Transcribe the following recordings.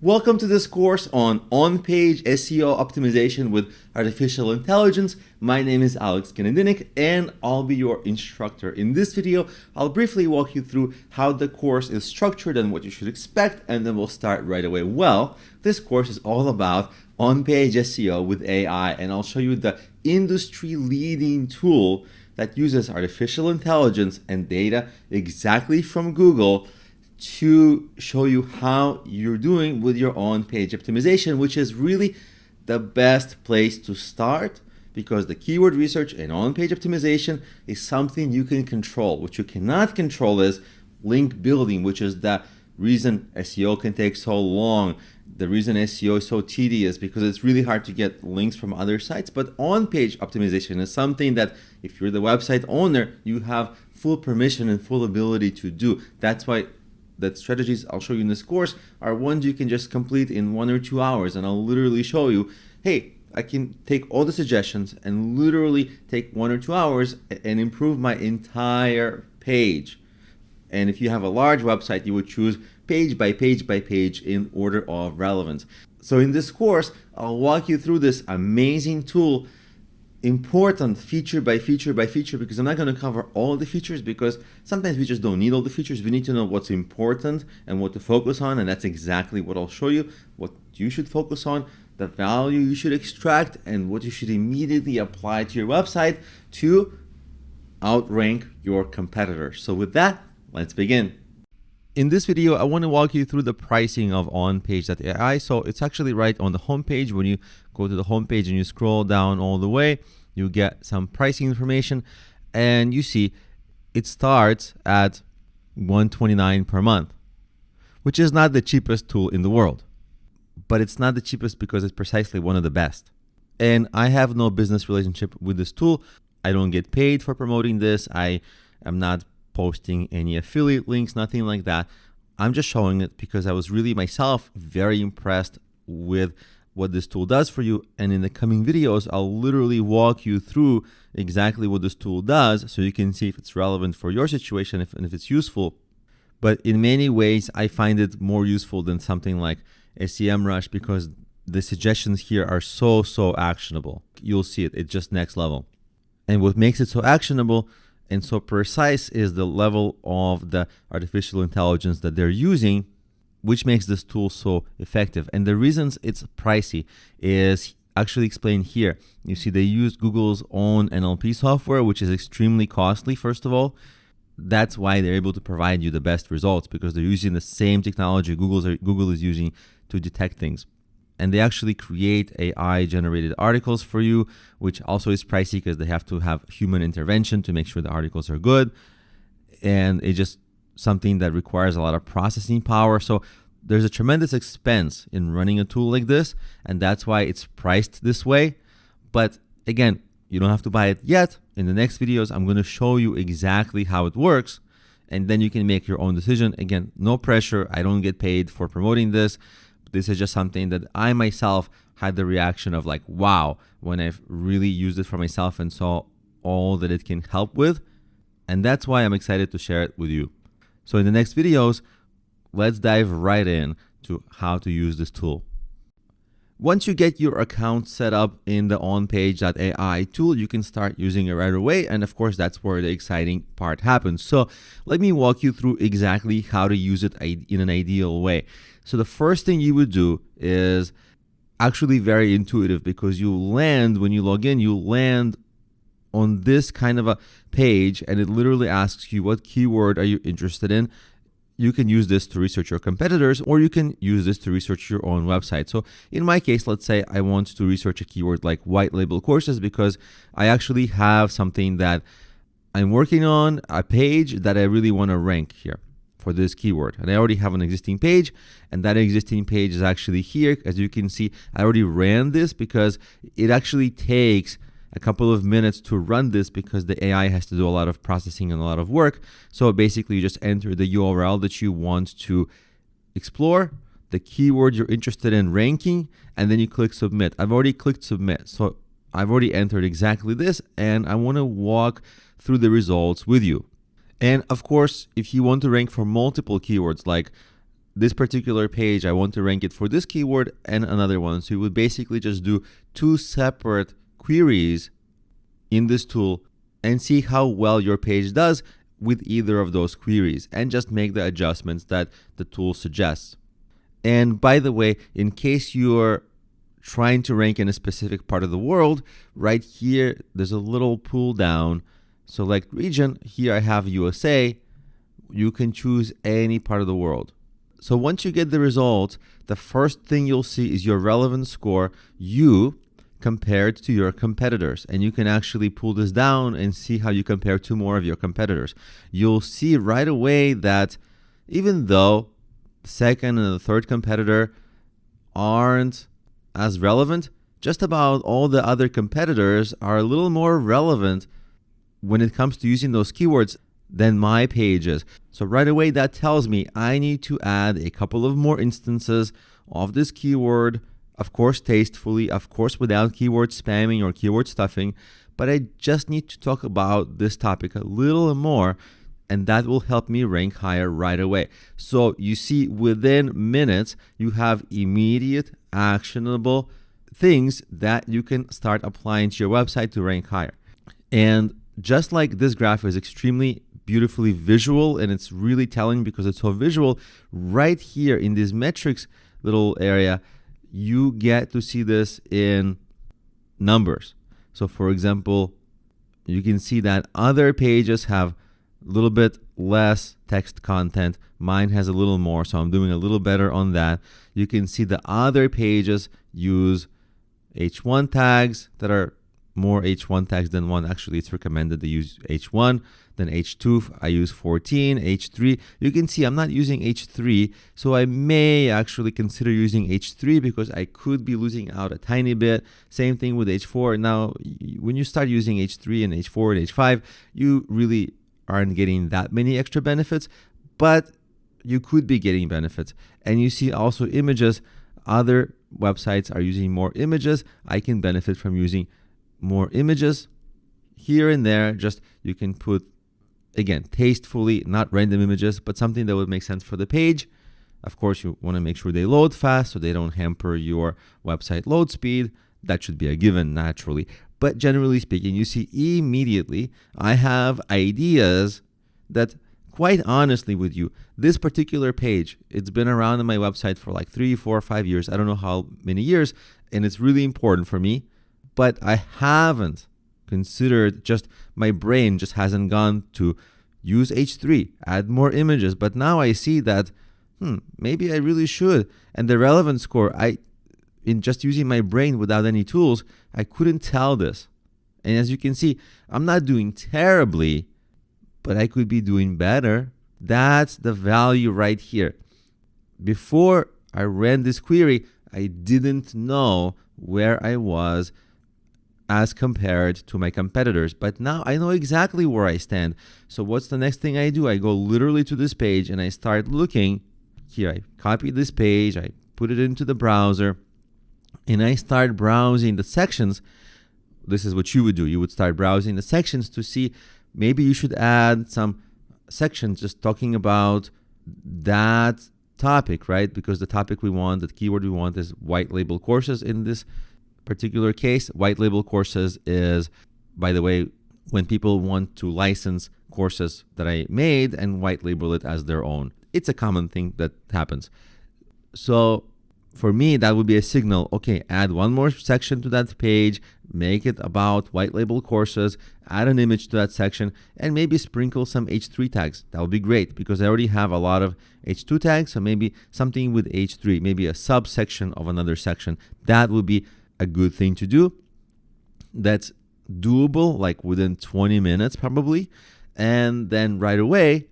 Welcome to this course on-page SEO optimization with artificial intelligence. My name is Alex Kanadinik and I'll be your instructor. In this video, I'll briefly walk you through how the course is structured and what you should expect, and then we'll start right away. Well, this course is all about on-page SEO with AI, and I'll show you the industry-leading tool that uses artificial intelligence and data exactly from Google to show you how you're doing with your on-page optimization, which is really the best place to start, because the keyword research and on-page optimization is something you can control. What you cannot control is link building, which is the reason SEO can take so long. The reason SEO is so tedious, because it's really hard to get links from other sites. But on-page optimization is something that if you're the website owner, you have full permission and full ability to do. That's why the strategies I'll show you in this course are ones you can just complete in 1 or 2 hours. And I'll literally show you, hey, I can take all the suggestions and literally take 1 or 2 hours and improve my entire page. And if you have a large website, you would choose page by page by page in order of relevance. So in this course, I'll walk you through this amazing tool, important feature by feature by feature, because I'm not going to cover all the features, because sometimes we just don't need all the features. We need to know what's important and what to focus on, and that's exactly what I'll show you. What you should focus on, the value you should extract, and what you should immediately apply to your website to outrank your competitors. So with that, let's begin. In this video, I want to walk you through the pricing of on-page.ai. So it's actually right on the homepage. When you go to the homepage and you scroll down all the way, you get some pricing information, and you see it starts at $129 per month, which is not the cheapest tool in the world, but it's not the cheapest because it's precisely one of the best. And I have no business relationship with this tool. I don't get paid for promoting this. I am not posting any affiliate links, nothing like that. I'm just showing it because I was really myself very impressed with what this tool does for you. And in the coming videos, I'll literally walk you through exactly what this tool does so you can see if it's relevant for your situation and if it's useful. But in many ways, I find it more useful than something like SEMrush, because the suggestions here are so actionable. You'll see it, it's just next level. And what makes it so actionable and so precise is the level of the artificial intelligence that they're using, which makes this tool so effective. And the reasons it's pricey is actually explained here. You see, they use Google's own NLP software, which is extremely costly, first of all. That's why they're able to provide you the best results, because they're using the same technology Google is using to detect things. And they actually create AI-generated articles for you, which also is pricey because they have to have human intervention to make sure the articles are good. And it's just something that requires a lot of processing power. So there's a tremendous expense in running a tool like this, and that's why it's priced this way. But again, you don't have to buy it yet. In the next videos, I'm going to show you exactly how it works, and then you can make your own decision. Again, no pressure. I don't get paid for promoting this. This is just something that I myself had the reaction of like, wow, when I've really used it for myself and saw all that it can help with. And that's why I'm excited to share it with you. So in the next videos, let's dive right in to how to use this tool. Once you get your account set up in the on-page.ai tool, you can start using it right away. And of course, that's where the exciting part happens. So let me walk you through exactly how to use it in an ideal way. So the first thing you would do is actually very intuitive, because when you log in, you land on this kind of a page, and it literally asks you, what keyword are you interested in? You can use this to research your competitors, or you can use this to research your own website. So in my case, let's say I want to research a keyword like white label courses, because I actually have something that I'm working on, a page that I really want to rank here for this keyword. And I already have an existing page, and that existing page is actually here. As you can see, I already ran this because it actually takes a couple of minutes to run this, because the AI has to do a lot of processing and a lot of work. So basically, you just enter the URL that you want to explore, the keyword you're interested in ranking, and then you click submit. I've already clicked submit. So I've already entered exactly this, and I want to walk through the results with you. And of course, if you want to rank for multiple keywords like this particular page, I want to rank it for this keyword and another one. So you would basically just do 2 separate queries in this tool and see how well your page does with either of those queries, and just make the adjustments that the tool suggests. And by the way, in case you're trying to rank in a specific part of the world, right here, there's a little pull down. Select region. Here I have USA. You can choose any part of the world. So once you get the result, the first thing you'll see is your relevance score, you compared to your competitors. And you can actually pull this down and see how you compare to more of your competitors. You'll see right away that even though the second and the third competitor aren't as relevant, just about all the other competitors are a little more relevant when it comes to using those keywords than my pages. So right away, that tells me I need to add a couple of more instances of this keyword, of course tastefully, of course without keyword spamming or keyword stuffing, but I just need to talk about this topic a little more, and that will help me rank higher right away. So you see, within minutes, you have immediate, actionable things that you can start applying to your website to rank higher. And just like this graph is extremely beautifully visual, and it's really telling because it's so visual, right here in this metrics little area, you get to see this in numbers. So for example, you can see that other pages have a little bit less text content. Mine has a little more, so I'm doing a little better on that. You can see the other pages use H1 tags that are more H1 tags than one. Actually, it's recommended to use H1, then H2, I use 14, H3. You can see I'm not using H3, so I may actually consider using H3 because I could be losing out a tiny bit. Same thing with H4. Now, when you start using H3 and H4 and H5, you really aren't getting that many extra benefits, but you could be getting benefits. And you see also images. Other websites are using more images. I can benefit from using more images here and there. Just you can put, again, tastefully, not random images, but something that would make sense for the page. Of course, you want to make sure they load fast so they don't hamper your website load speed. That should be a given naturally. But generally speaking, you see immediately I have ideas that, quite honestly with you, this particular page, it's been around on my website for like 3, 4, 5 years. I don't know how many years, and it's really important for me. But I haven't considered, just my brain just hasn't gone to use H3, add more images. But now I see that, maybe I really should. And the relevance score, in just using my brain without any tools, I couldn't tell this. And as you can see, I'm not doing terribly, but I could be doing better. That's the value right here. Before I ran this query, I didn't know where I was as compared to my competitors, but now I know exactly where I stand. So what's the next thing I do? I go literally to this page and I start looking. Here, I copy this page, I put it into the browser, and I start browsing the sections. This is what you would do. You would start browsing the sections to see maybe you should add some sections just talking about that topic, right? Because the topic we want, the keyword we want is white label courses in this particular case. White label courses is, by the way, when people want to license courses that I made and white label it as their own. It's a common thing that happens. So for me, that would be a signal. Okay, add one more section to that page, make it about white label courses, add an image to that section, and maybe sprinkle some H3 tags. That would be great because I already have a lot of H2 tags. So maybe something with H3, maybe a subsection of another section. That would be a good thing to do. That's doable, like within 20 minutes probably. And then right away,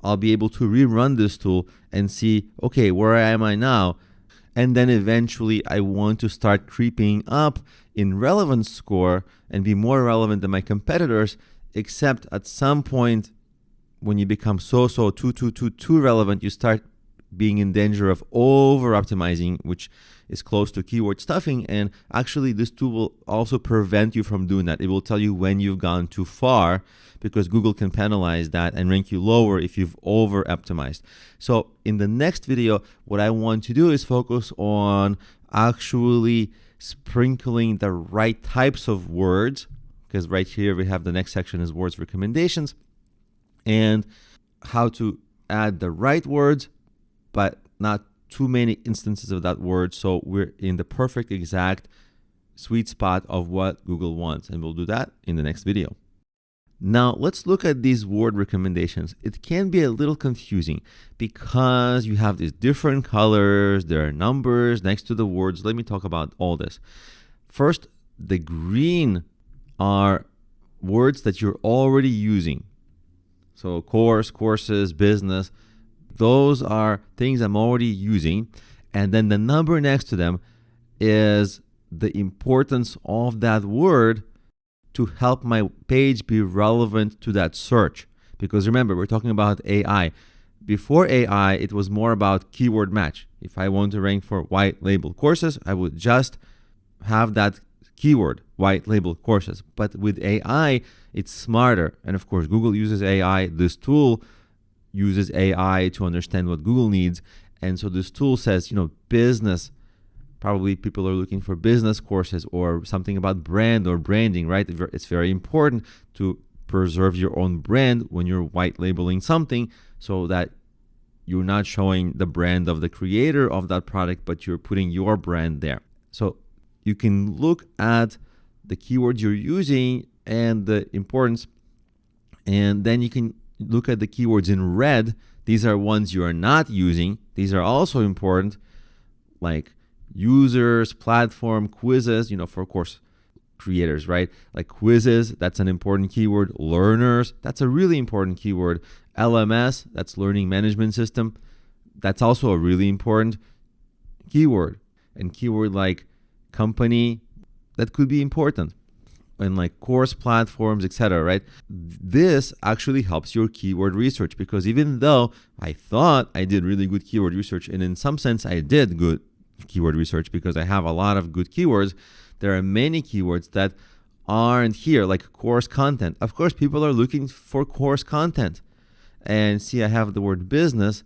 I'll be able to rerun this tool and see, okay, where am I now? And then eventually I want to start creeping up in relevance score and be more relevant than my competitors, except at some point when you become too relevant, you start being in danger of over optimizing, which is close to keyword stuffing. And actually this tool will also prevent you from doing that. It will tell you when you've gone too far, because Google can penalize that and rank you lower if you've over optimized. So in the next video, what I want to do is focus on actually sprinkling the right types of words, because right here we have the next section is words recommendations, and how to add the right words, but not too many instances of that word, so we're in the perfect exact sweet spot of what Google wants. And we'll do that in the next video. Now let's look at these word recommendations. It can be a little confusing because you have these different colors, there are numbers next to the words. Let me talk about all this. First, the green are words that you're already using. So course, courses, business, those are things I'm already using. And then the number next to them is the importance of that word to help my page be relevant to that search. Because remember, we're talking about AI. Before AI, it was more about keyword match. If I want to rank for white label courses, I would just have that keyword, white label courses. But with AI, it's smarter. And of course, Google uses AI. This tool uses AI to understand what Google needs. And so this tool says, business, probably people are looking for business courses or something about brand or branding, right? It's very important to preserve your own brand when you're white labeling something, so that you're not showing the brand of the creator of that product, but you're putting your brand there. So you can look at the keywords you're using and the importance, and then you can look at the keywords in red. These are ones you are not using. These are also important, like users, platform, quizzes, for course creators, right? Like quizzes, that's an important keyword. Learners, that's a really important keyword. LMS, that's learning management system, that's also a really important keyword. And keyword like company, that could be important. And like course platforms, etc., right? This actually helps your keyword research, because even though I thought I did really good keyword research, and in some sense I did good keyword research because I have a lot of good keywords, there are many keywords that aren't here, like course content. Of course, people are looking for course content. And see, I have the word business,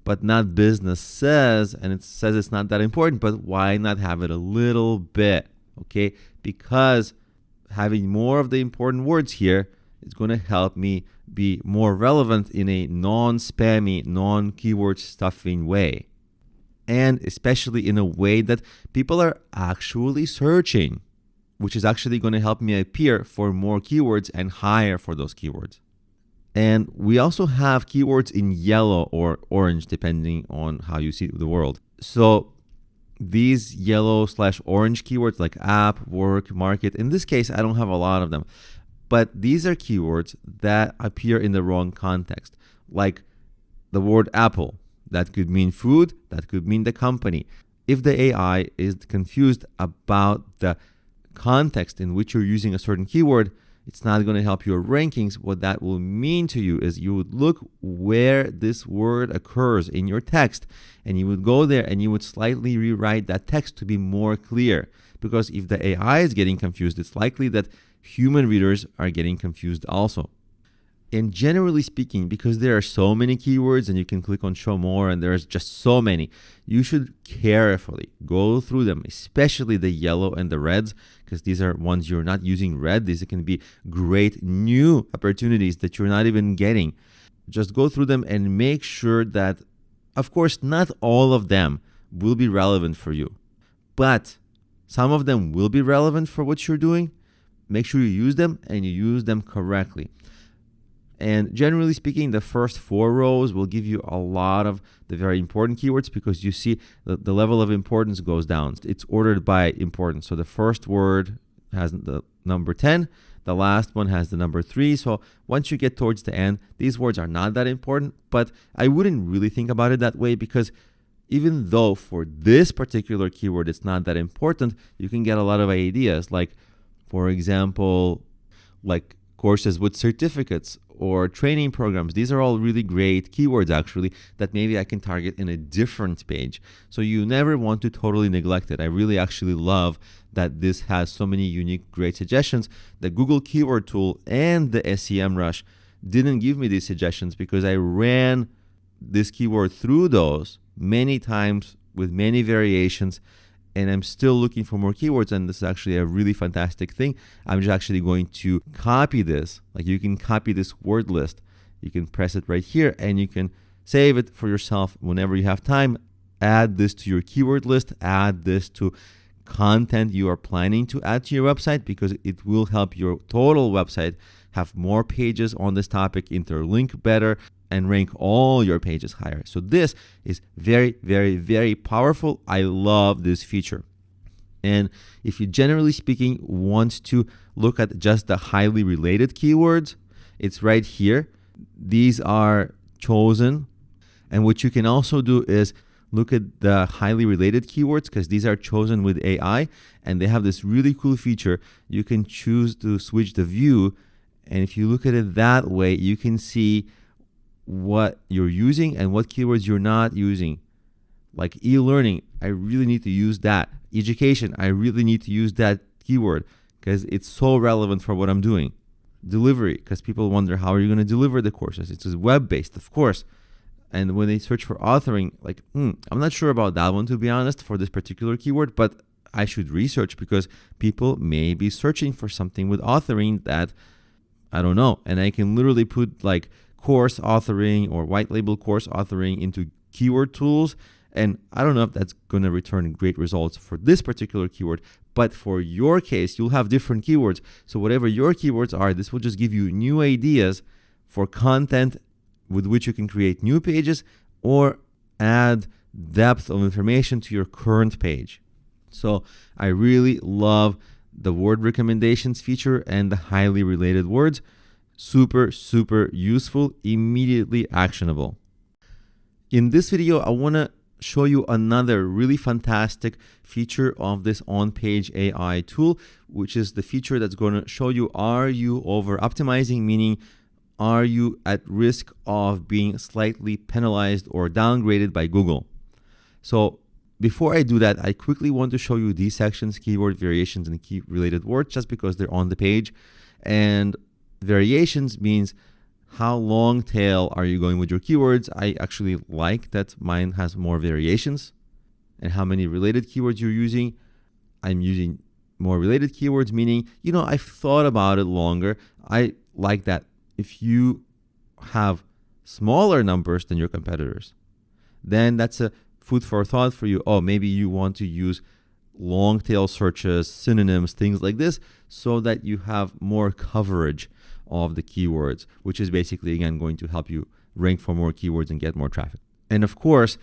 but not business says, and it says it's not that important, but why not have it a little bit, okay? Because having more of the important words here is going to help me be more relevant in a non-spammy, non-keyword stuffing way. And especially in a way that people are actually searching, which is actually going to help me appear for more keywords and higher for those keywords. And we also have keywords in yellow or orange, depending on how you see the world. So these yellow/orange keywords like app, work, market, in this case, I don't have a lot of them, but these are keywords that appear in the wrong context, like the word Apple. That could mean food, that could mean the company. If the AI is confused about the context in which you're using a certain keyword, it's not going to help your rankings. What that will mean to you is you would look where this word occurs in your text, and you would go there and you would slightly rewrite that text to be more clear. Because if the AI is getting confused, it's likely that human readers are getting confused also. And generally speaking, because there are so many keywords and you can click on show more and there's just so many, you should carefully go through them, especially the yellow and the reds, because these are ones you're not using red. These can be great new opportunities that you're not even getting. Just go through them and make sure that, of course, not all of them will be relevant for you, but some of them will be relevant for what you're doing. Make sure you use them and you use them correctly. And generally speaking, the first 4 rows will give you a lot of the very important keywords, because you see the level of importance goes down. It's ordered by importance. So the first word has the number 10. The last one has the number 3. So once you get towards the end, these words are not that important, but I wouldn't really think about it that way, because even though for this particular keyword it's not that important, you can get a lot of ideas. Like, for example, like courses with certificates or training programs. These are all really great keywords actually that maybe I can target in a different page. So you never want to totally neglect it. I really actually love that this has so many unique, great suggestions. The Google Keyword Tool and the SEMrush didn't give me these suggestions because I ran this keyword through those many times with many variations, and I'm still looking for more keywords, and this is actually a really fantastic thing. I'm just actually going to copy this. Like, you can copy this word list. You can press it right here and you can save it for yourself whenever you have time. Add this to your keyword list, add this to content you are planning to add to your website, because it will help your total website have more pages on this topic, interlink better, and rank all your pages higher. So this is very, very, very powerful. I love this feature. And if you, generally speaking, want to look at just the highly related keywords, it's right here. These are chosen. And what you can also do is look at the highly related keywords, because these are chosen with AI, and they have this really cool feature. You can choose to switch the view, and if you look at it that way, you can see what you're using and what keywords you're not using. Like e-learning, I really need to use that. Education, I really need to use that keyword because it's so relevant for what I'm doing. Delivery, because people wonder, how are you going to deliver the courses? It's web-based, of course. And when they search for authoring, like, I'm not sure about that one, to be honest, for this particular keyword, but I should research, because people may be searching for something with authoring that I don't know. And I can literally put like course authoring or white label course authoring into keyword tools. And I don't know if that's going to return great results for this particular keyword, but for your case, you'll have different keywords. So whatever your keywords are, this will just give you new ideas for content with which you can create new pages or add depth of information to your current page. So I really love the word recommendations feature and the highly related words. Super, super useful, immediately actionable. In this video, I want to show you another really fantastic feature of this on-page AI tool, which is the feature that's going to show you, are you over optimizing, meaning are you at risk of being slightly penalized or downgraded by Google? So before I do that, I quickly want to show you these sections, keyword variations and key related words, just because they're on the page. And variations means how long tail are you going with your keywords. I actually like that mine has more variations. And how many related keywords you're using. I'm using more related keywords, meaning, I've thought about it longer. I like that if you have smaller numbers than your competitors, then that's a food for thought for you. Oh, maybe you want to use long tail searches, synonyms, things like this, so that you have more coverage of the keywords, which is basically, again, going to help you rank for more keywords and get more traffic. And of course,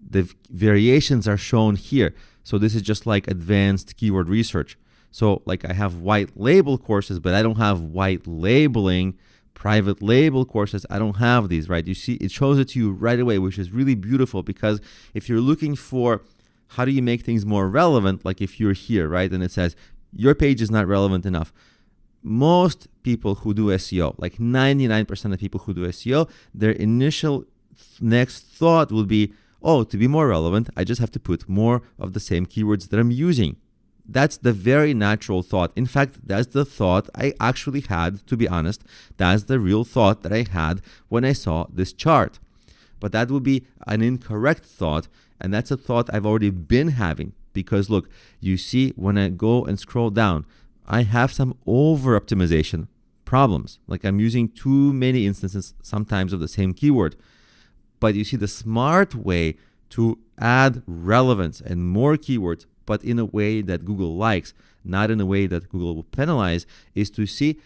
the variations are shown here. So this is just like advanced keyword research. So like I have white label courses, but I don't have white labeling. Private label courses, I don't have these, right? You see, it shows it to you right away, which is really beautiful, because if you're looking for how do you make things more relevant, like if you're here, right, and it says your page is not relevant enough. Most people who do SEO, like 99% of people who do SEO, their initial next thought will be, oh, to be more relevant, I just have to put more of the same keywords that I'm using. That's the very natural thought. In fact, that's the thought I actually had, to be honest. That's the real thought that I had when I saw this chart. But that would be an incorrect thought, and that's a thought I've already been having. Because look, you see, when I go and scroll down, I have some over-optimization problems. Like I'm using too many instances sometimes of the same keyword. But you see, the smart way to add relevance and more keywords, but in a way that Google likes, not in a way that Google will penalize, is to see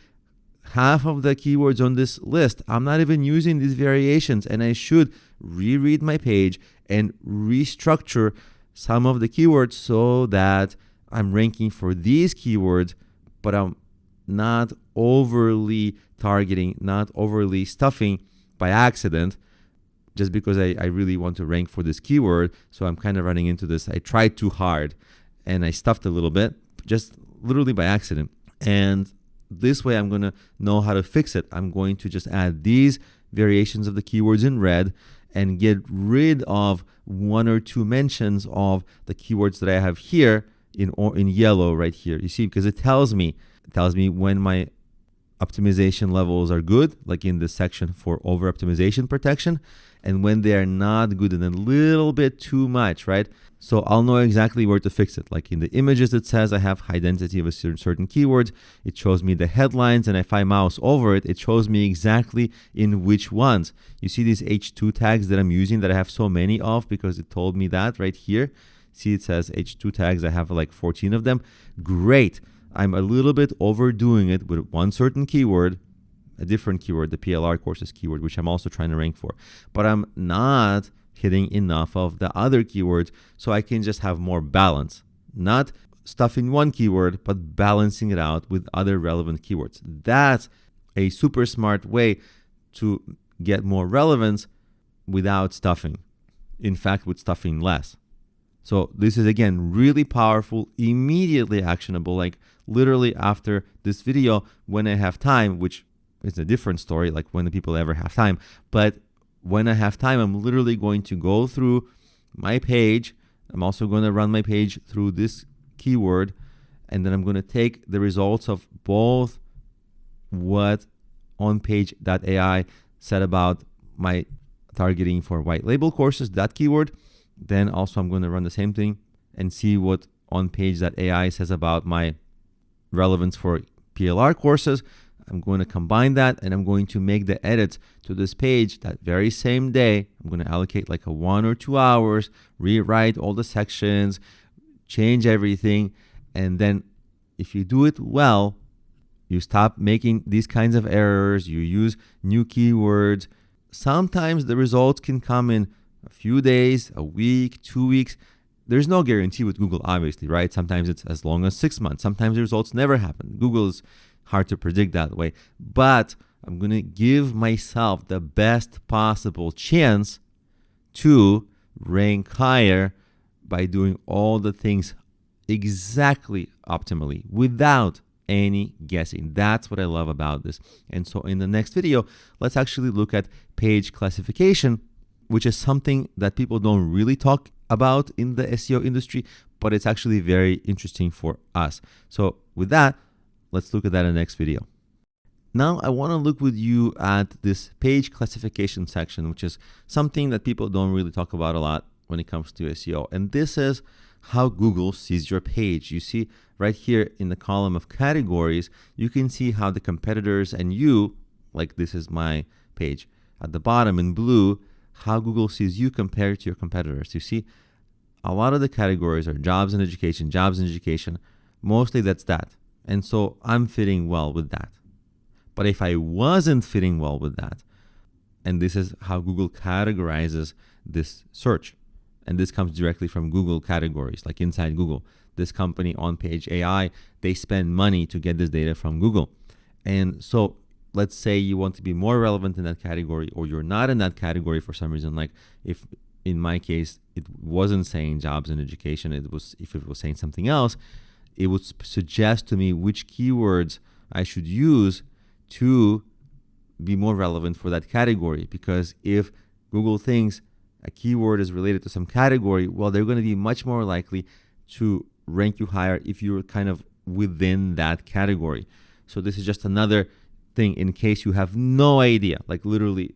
half of the keywords on this list. I'm not even using these variations, and I should reread my page and restructure some of the keywords so that I'm ranking for these keywords, but I'm not overly targeting, not overly stuffing by accident, just because I really want to rank for this keyword. So I'm kind of running into this. I tried too hard and I stuffed a little bit, just literally by accident. And this way I'm going to know how to fix it. I'm going to just add these variations of the keywords in red and get rid of 1 or 2 mentions of the keywords that I have here in yellow right here. You see, because it tells me when my optimization levels are good, like in this section for over optimization protection, and when they are not good and a little bit too much, right? So I'll know exactly where to fix it. Like in the images, it says I have high density of a certain keywords. It shows me the headlines, and if I mouse over it, it shows me exactly in which ones. You see these H2 tags that I'm using that I have so many of because it told me that right here. See, it says H2 tags. I have like 14 of them. Great. I'm a little bit overdoing it with one certain keyword, a different keyword, the PLR courses keyword, which I'm also trying to rank for. But I'm not hitting enough of the other keywords, so I can just have more balance. Not stuffing one keyword, but balancing it out with other relevant keywords. That's a super smart way to get more relevance without stuffing. In fact, with stuffing less. So this is, again, really powerful, immediately actionable, like literally after this video when I have time, which is a different story, like when the people ever have time. But when I have time, I'm literally going to go through my page. I'm also going to run my page through this keyword, and then I'm going to take the results of both what onpage.ai said about my targeting for white label courses, that keyword. Then also I'm going to run the same thing and see what onpage.ai says about my relevance for PLR courses. I'm going to combine that, and I'm going to make the edits to this page that very same day. I'm going to allocate like 1 or 2 hours, rewrite all the sections, change everything. And then if you do it well, you stop making these kinds of errors, you use new keywords. Sometimes the results can come in a few days, a week, 2 weeks. There's no guarantee with Google, obviously, right? Sometimes it's as long as 6 months. Sometimes the results never happen. Google is hard to predict that way. But I'm going to give myself the best possible chance to rank higher by doing all the things exactly optimally without any guessing. That's what I love about this. And so in the next video, let's actually look at page classification, which is something that people don't really talk about in the SEO industry, but it's actually very interesting for us. So with that, let's look at that in the next video. Now I want to look with you at this page classification section, which is something that people don't really talk about a lot when it comes to SEO. And this is how Google sees your page. You see right here in the column of categories, you can see how the competitors and you, like this is my page, at the bottom in blue, how Google sees you compared to your competitors. You see, a lot of the categories are jobs and education. Mostly that's that. And so I'm fitting well with that. But if I wasn't fitting well with that, and this is how Google categorizes this search, and this comes directly from Google categories, like inside Google. This company, OnPage AI, they spend money to get this data from Google. And so let's say you want to be more relevant in that category, or you're not in that category for some reason. Like if in my case, it wasn't saying jobs and education, if it was saying something else, it would suggest to me which keywords I should use to be more relevant for that category. Because if Google thinks a keyword is related to some category, well, they're going to be much more likely to rank you higher if you're kind of within that category. So this is just another thing in case you have no idea, like literally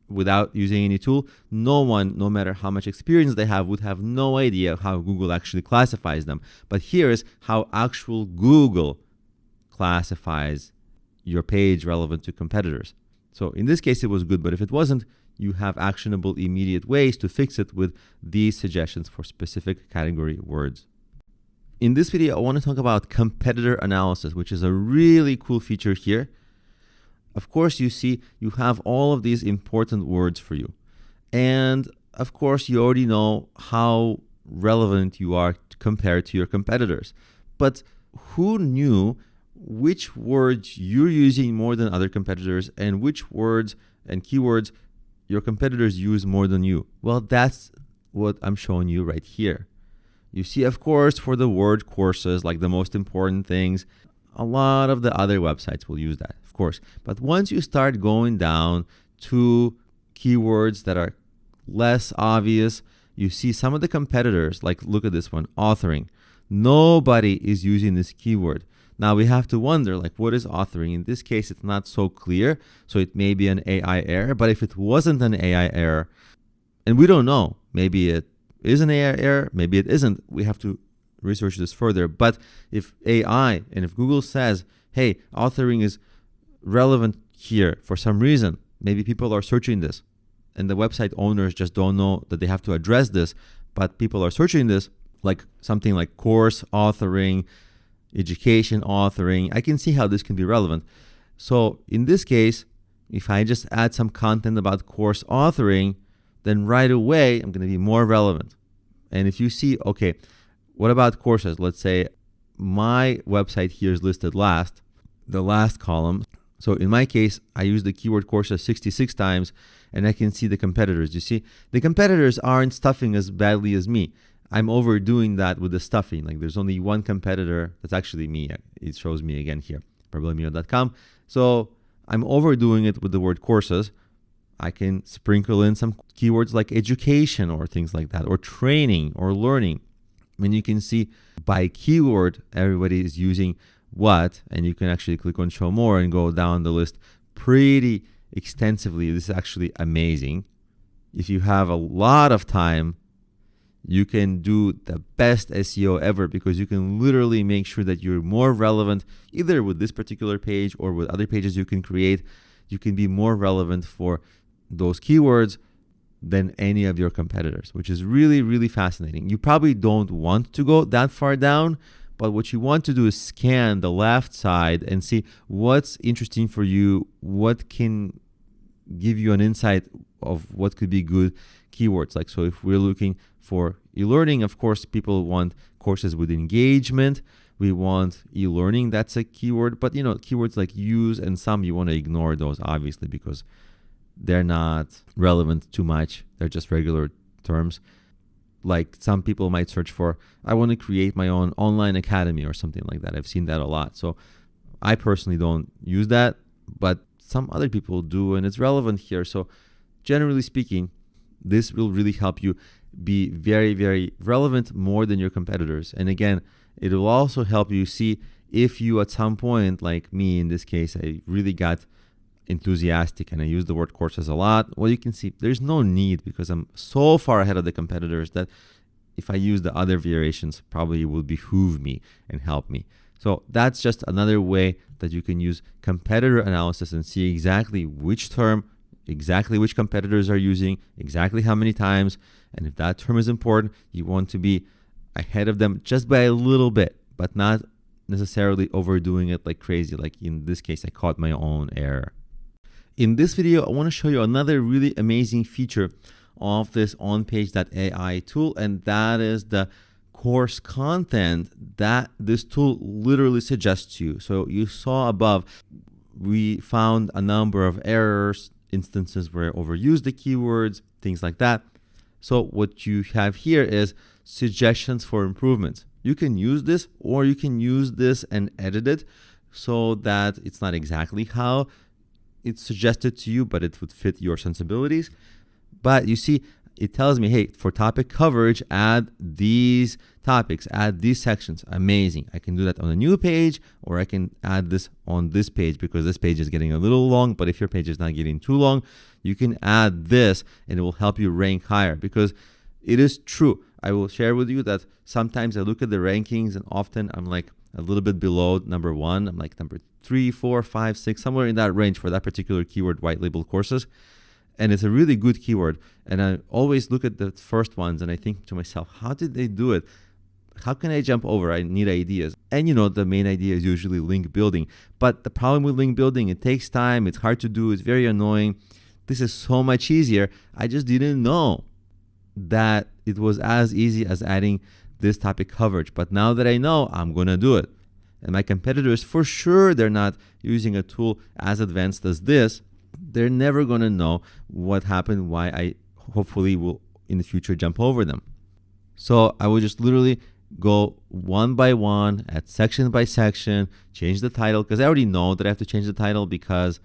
without using any tool, no one, no matter how much experience they have, would have no idea how Google actually classifies them. But here's how actual Google classifies your page relevant to competitors. So in this case, it was good, but if it wasn't, you have actionable immediate ways to fix it with these suggestions for specific category words. In this video, I want to talk about competitor analysis, which is a really cool feature here. Of course, you see, you have all of these important words for you. And of course, you already know how relevant you are compared to your competitors. But who knew which words you're using more than other competitors and which words and keywords your competitors use more than you? Well, that's what I'm showing you right here. You see, of course, for the word courses, like the most important things, A lot of the other websites will use that, of course. But once you start going down to keywords that are less obvious, you see some of the competitors, like look at this one, authoring. Nobody is using this keyword. Now we have to wonder, like, what is authoring? In this case, it's not so clear, so it may be an AI error. But if it wasn't an AI error, and we don't know, maybe it is an AI error, maybe it isn't. We have to research this further. But if AI and if Google says, hey, authoring is relevant here for some reason, maybe people are searching this and the website owners just don't know that they have to address this, but people are searching this, like something like course authoring, education authoring, I can see how this can be relevant. So in this case, if I just add some content about course authoring, then right away I'm going to be more relevant. And if you see, okay, what about courses? Let's say my website here is listed last, the last column. So in my case, I use the keyword courses 66 times, and I can see the competitors. You see, the competitors aren't stuffing as badly as me. I'm overdoing that with the stuffing. Like there's only one competitor. That's actually me. It shows me again here, problemio.com. So I'm overdoing it with the word courses. I can sprinkle in some keywords like education or things like that, or training or learning. When you can see by keyword, everybody is using what, and you can actually click on show more and go down the list pretty extensively. This is actually amazing. If you have a lot of time, you can do the best SEO ever, because you can literally make sure that you're more relevant either with this particular page or with other pages you can create. You can be more relevant for those keywords than any of your competitors, which is really, really fascinating. You probably don't want to go that far down, but what you want to do is scan the left side and see what's interesting for you, what can give you an insight of what could be good keywords. Like, so if we're looking for e-learning, of course, people want courses with engagement. We want e-learning, that's a keyword, but keywords like use and some, you want to ignore those obviously because they're not relevant too much. They're just regular terms. Like some people might search for, I want to create my own online academy or something like that. I've seen that a lot. So I personally don't use that, but some other people do, and it's relevant here. So generally speaking, this will really help you be very, very relevant, more than your competitors. And again, it will also help you see if you at some point, like me in this case, I really got enthusiastic and I use the word courses a lot. Well, you can see there's no need, because I'm so far ahead of the competitors that if I use the other variations, probably it will behoove me and help me. So that's just another way that you can use competitor analysis and see exactly which term, exactly which competitors are using, exactly how many times. And if that term is important, you want to be ahead of them just by a little bit, but not necessarily overdoing it like crazy. Like in this case, I caught my own error. In this video, I want to show you another really amazing feature of this OnPage.ai tool, and that is the course content that this tool literally suggests you. So you saw above, we found a number of errors, instances where I overused the keywords, things like that. So what you have here is suggestions for improvements. You can use this, or you can use this and edit it so that it's not exactly how it's suggested to you, but it would fit your sensibilities. But you see, it tells me, hey, for topic coverage, add these topics, add these sections. Amazing. I can do that on a new page, or I can add this on this page because this page is getting a little long. But if your page is not getting too long, you can add this and it will help you rank higher, because it is true. I will share with you that sometimes I look at the rankings and often I'm like a little bit below number 1. I'm like number 3, 4, 5, 6, somewhere in that range for that particular keyword, white label courses. And it's a really good keyword. And I always look at the first ones and I think to myself, how did they do it? How can I jump over? I need ideas. And the main idea is usually link building. But the problem with link building, it takes time. It's hard to do. It's very annoying. This is so much easier. I just didn't know that it was as easy as adding this topic coverage. But now that I know, I'm going to do it. And my competitors, for sure, they're not using a tool as advanced as this. They're never going to know what happened, why I hopefully will in the future jump over them. So I will just literally go one by one, add section by section, change the title, because I already know that I have to change the title because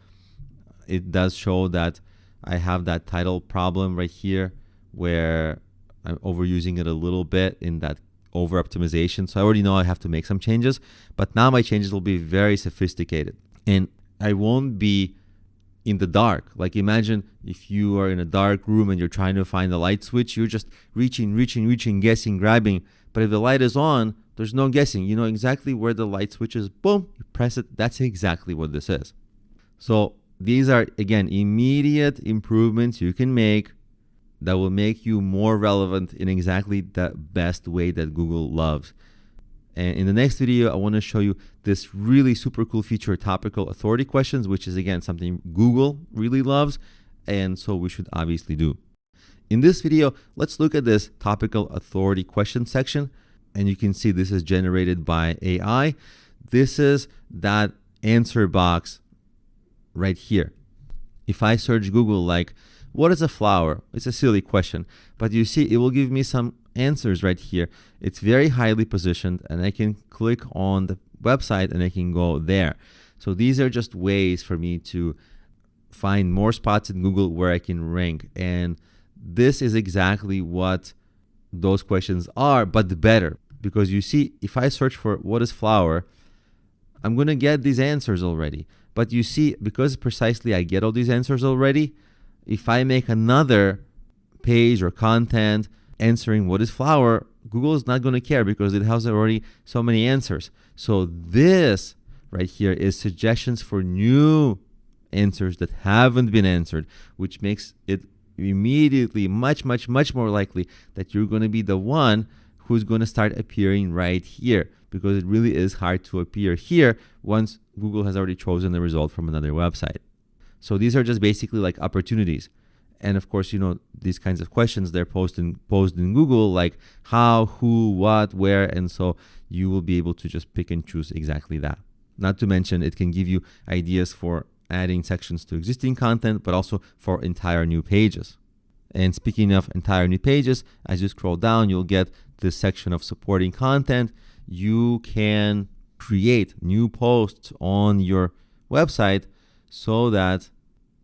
it does show that I have that title problem right here where I'm overusing it a little bit in that over optimization. So I already know I have to make some changes, but now my changes will be very sophisticated and I won't be in the dark. Like imagine if you are in a dark room and you're trying to find the light switch, you're just reaching, guessing, grabbing. But if the light is on, there's no guessing. You know exactly where the light switch is. Boom, you press it. That's exactly what this is. So these are, again, immediate improvements you can make that will make you more relevant in exactly the best way that Google loves. And in the next video, I want to show you this really super cool feature, topical authority questions, which is, again, something Google really loves. And so we should obviously do. In this video, let's look at this topical authority question section. And you can see this is generated by AI. This is that answer box right here. If I search Google like, what is a flower? It's a silly question, but you see it will give me some answers right here. It's very highly positioned and I can click on the website and I can go there. So these are just ways for me to find more spots in Google where I can rank. And this is exactly what those questions are, but better. Because you see, if I search for what is flower, I'm going to get these answers already. But you see, because precisely I get all these answers already, if I make another page or content answering what is flower, Google is not going to care because it has already so many answers. So this right here is suggestions for new answers that haven't been answered, which makes it immediately much more likely that you're going to be the one who's going to start appearing right here, because it really is hard to appear here once Google has already chosen the result from another website. So these are just basically like opportunities. And of course, you know, these kinds of questions, they're posed in Google, like how, who, what, where. And so you will be able to just pick and choose exactly that. Not to mention, it can give you ideas for adding sections to existing content, but also for entire new pages. And speaking of entire new pages, as you scroll down, you'll get this section of supporting content. You can create new posts on your website so that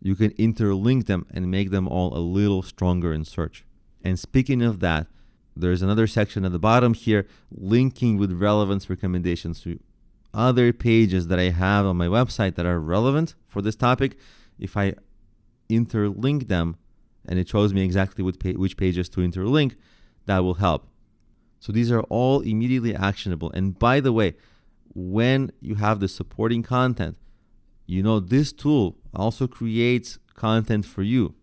you can interlink them and make them all a little stronger in search. And speaking of that, there's another section at the bottom here, linking with relevance recommendations to other pages that I have on my website that are relevant for this topic. If I interlink them and it shows me exactly which pages to interlink, that will help. So these are all immediately actionable. And by the way, when you have the supporting content, you know, this tool also creates content for you.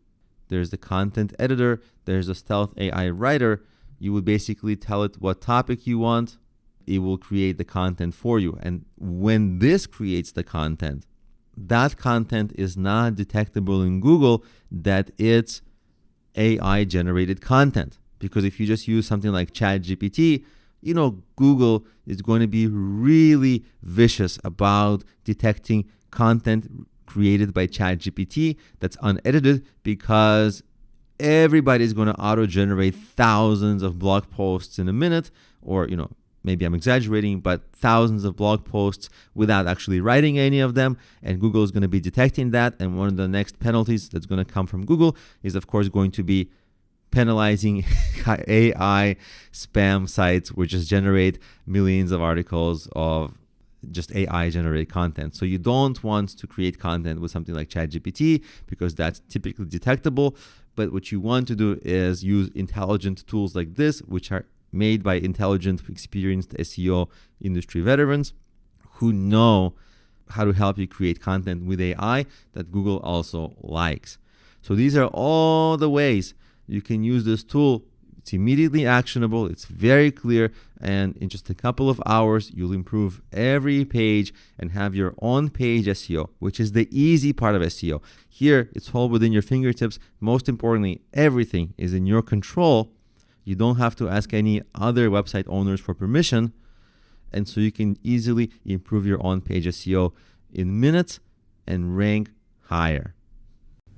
There's the content editor, there's a stealth AI writer. You would basically tell it what topic you want. It will create the content for you. And when this creates the content, that content is not detectable in Google that it's AI generated content. Because if you just use something like ChatGPT, you know, Google is going to be really vicious about detecting content created by ChatGPT that's unedited, because everybody is going to auto-generate thousands of blog posts in a minute, or, you know, maybe I'm exaggerating, but thousands of blog posts without actually writing any of them. And Google is going to be detecting that. And one of the next penalties that's going to come from Google is, of course, going to be penalizing AI spam sites, which just generate millions of articles of just AI generated content. So you don't want to create content with something like ChatGPT because that's typically detectable. But what you want to do is use intelligent tools like this, which are made by intelligent, experienced SEO industry veterans who know how to help you create content with AI that Google also likes. So these are all the ways you can use this tool. It's immediately actionable, it's very clear, and in just a couple of hours, you'll improve every page and have your on-page SEO, which is the easy part of SEO. Here, it's all within your fingertips. Most importantly, everything is in your control. You don't have to ask any other website owners for permission, and so you can easily improve your on-page SEO in minutes and rank higher.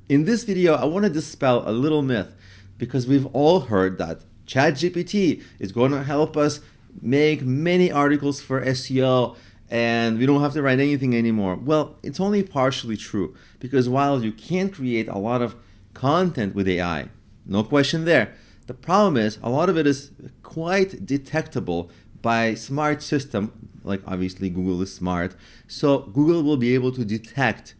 In this video, I want to dispel a little myth, because we've all heard that ChatGPT is going to help us make many articles for SEO and we don't have to write anything anymore. Well, it's only partially true, because while you can create a lot of content with AI, no question there, the problem is a lot of it is quite detectable by smart system, like obviously Google is smart, so Google will be able to detect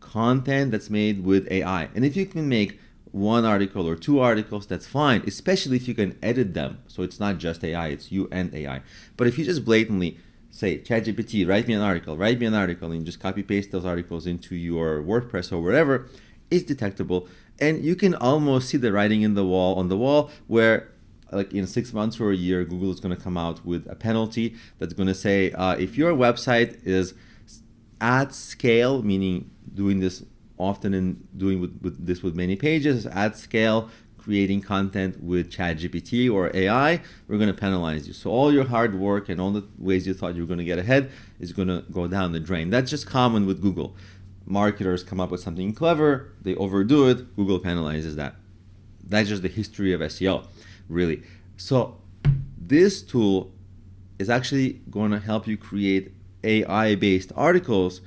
content that's made with AI. And if you can make one article or two articles, that's fine, especially if you can edit them. So it's not just AI, it's you and AI. But if you just blatantly say, ChatGPT, write me an article, and you just copy paste those articles into your WordPress or wherever, it's detectable. And you can almost see the writing on the wall where like in 6 months or a year, Google is going to come out with a penalty that's going to say, if your website is at scale, meaning doing this often and doing this with many pages, at scale, creating content with ChatGPT or AI, we're going to penalize you. So all your hard work and all the ways you thought you were going to get ahead is going to go down the drain. That's just common with Google. Marketers come up with something clever, they overdo it, Google penalizes that. That's just the history of SEO, really. So this tool is actually going to help you create AI-based articles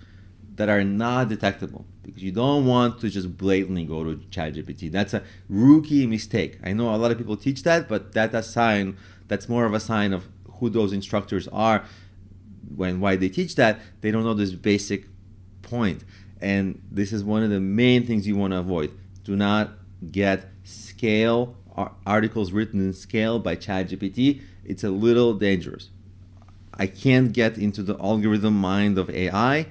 that are not detectable, because you don't want to just blatantly go to ChatGPT. That's a rookie mistake. I know a lot of people teach that, but that's more of a sign of who those instructors are. Why they teach that, they don't know this basic point. And this is one of the main things you want to avoid. Do not get scale articles written in scale by ChatGPT. It's a little dangerous. I can't get into the algorithm mind of AI.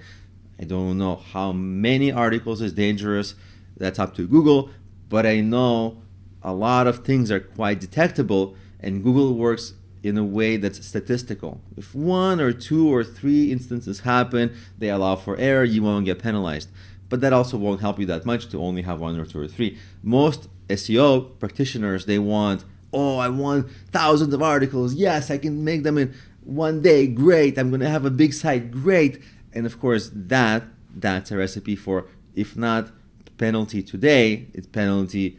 I don't know how many articles is dangerous. That's up to Google. But I know a lot of things are quite detectable, and Google works in a way that's statistical. If 1 or 2 or 3 instances happen, they allow for error, you won't get penalized. But that also won't help you that much to only have 1 or 2 or 3. Most SEO practitioners, they want, I want thousands of articles. Yes, I can make them in one day. Great. I'm going to have a big site. Great. And of course, that's a recipe for, if not penalty today, it's penalty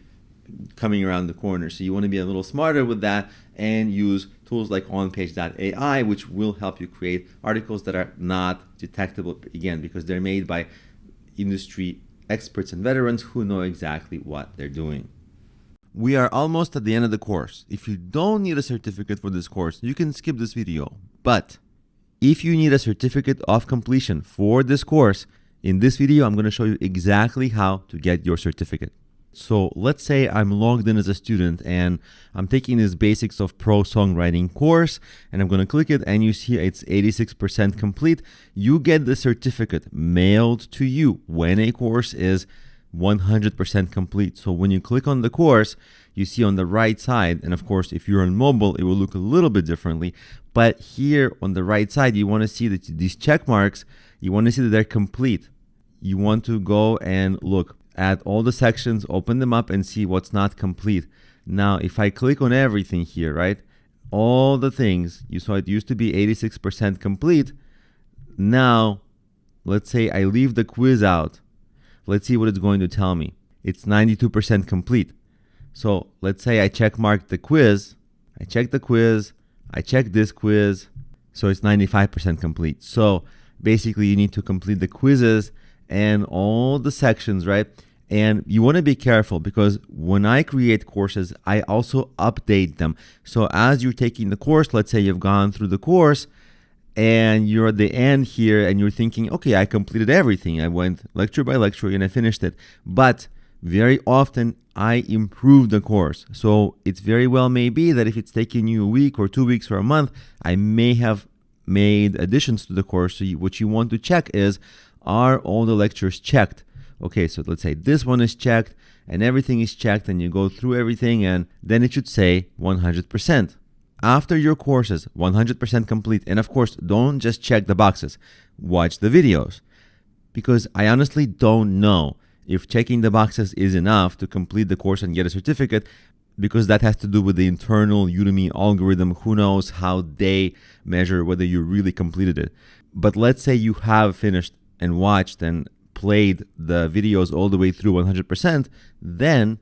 coming around the corner. So you want to be a little smarter with that and use tools like onpage.ai, which will help you create articles that are not detectable, again, because they're made by industry experts and veterans who know exactly what they're doing. We are almost at the end of the course. If you don't need a certificate for this course, you can skip this video. But if you need a certificate of completion for this course, in this video, I'm going to show you exactly how to get your certificate. So let's say I'm logged in as a student and I'm taking this basics of pro songwriting course, and I'm going to click it and you see it's 86% complete. You get the certificate mailed to you when a course is 100% complete. So when you click on the course, you see on the right side, and of course if you're on mobile it will look a little bit differently, but here on the right side you want to see that these check marks, you want to see that they're complete. You want to go and look at all the sections, open them up and see what's not complete. Now if I click on everything here, right, all the things you saw, it used to be 86% complete. Now let's say I leave the quiz out. Let's see what it's going to tell me. It's 92% complete. So let's say I check mark the quiz. I check the quiz. I check this quiz. So it's 95% complete. So basically you need to complete the quizzes and all the sections, right? And you want to be careful, because when I create courses, I also update them. So as you're taking the course, let's say you've gone through the course and you're at the end here and you're thinking, okay, I completed everything. I went lecture by lecture and I finished it. But very often I improve the course. So it's very well may be that if it's taking you a week or 2 weeks or a month, I may have made additions to the course. So what you want to check is, are all the lectures checked? Okay, so let's say this one is checked and everything is checked, and you go through everything and then it should say 100%. After your course is 100% complete, and of course, don't just check the boxes, watch the videos, because I honestly don't know if checking the boxes is enough to complete the course and get a certificate, because that has to do with the internal Udemy algorithm. Who knows how they measure whether you really completed it. But let's say you have finished and watched and played the videos all the way through 100%, then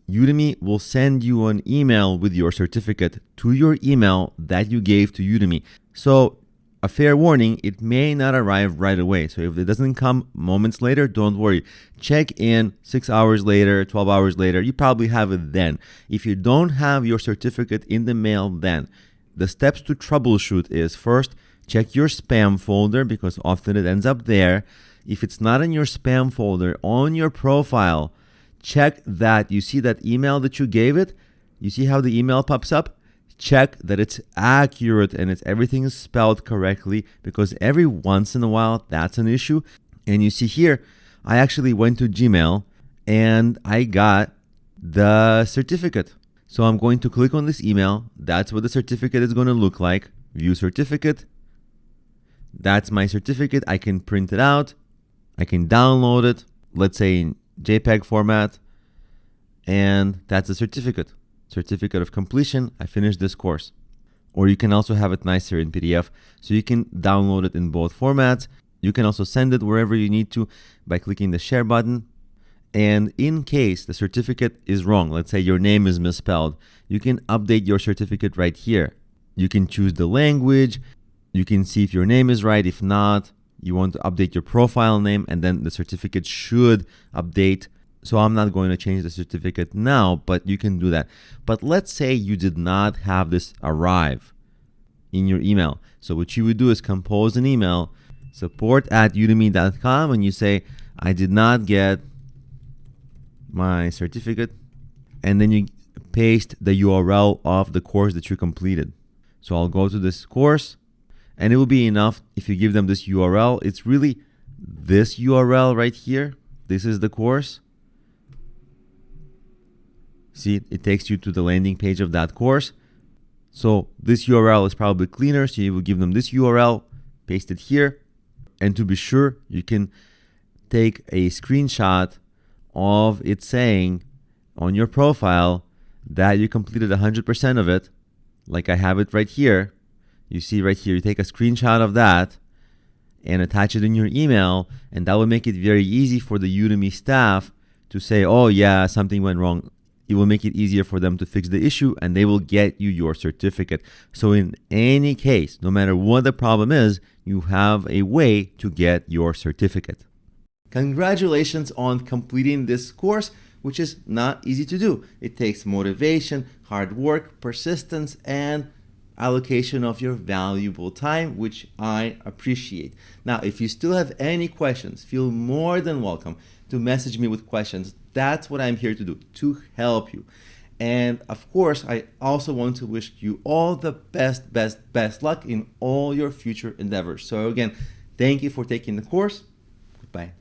Udemy will send you an email with your certificate to your email that you gave to Udemy. So a fair warning, it may not arrive right away. So if it doesn't come moments later, don't worry. Check in 6 hours later, 12 hours later. You probably have it then. If you don't have your certificate in the mail then, the steps to troubleshoot is first, check your spam folder because often it ends up there. If it's not in your spam folder, on your profile, check that you see that email that you gave it. You see how the email pops up? Check that it's accurate and everything is spelled correctly, because every once in a while that's an issue. And you see here, I actually went to Gmail and I got the certificate. So I'm going to click on this email. That's what the certificate is going to look like. View certificate. That's my certificate. I can print it out. I can download it, let's say in JPEG format. And that's the certificate. Certificate of completion. I finished this course. Or you can also have it nicer in PDF. So you can download it in both formats. You can also send it wherever you need to by clicking the share button. And in case the certificate is wrong, let's say your name is misspelled, you can update your certificate right here. You can choose the language. You can see if your name is right. If not, you want to update your profile name, and then the certificate should update. So I'm not going to change the certificate now, but you can do that. But let's say you did not have this arrive in your email. So what you would do is compose an email, support@udemy.com, and you say, I did not get my certificate. And then you paste the URL of the course that you completed. So I'll go to this course, and it will be enough if you give them this URL. It's really this URL right here. This is the course. See, it takes you to the landing page of that course. So this URL is probably cleaner. So you will give them this URL, paste it here. And to be sure, you can take a screenshot of it saying on your profile that you completed 100% of it. Like I have it right here. You see right here, you take a screenshot of that and attach it in your email. And that will make it very easy for the Udemy staff to say, oh yeah, something went wrong. It will make it easier for them to fix the issue, and they will get you your certificate. So in any case, no matter what the problem is, you have a way to get your certificate. Congratulations on completing this course, which is not easy to do. It takes motivation, hard work, persistence, and allocation of your valuable time, which I appreciate. Now, if you still have any questions, feel more than welcome to message me with questions. That's what I'm here to do, to help you. And of course, I also want to wish you all the best luck in all your future endeavors. So again, thank you for taking the course. Goodbye.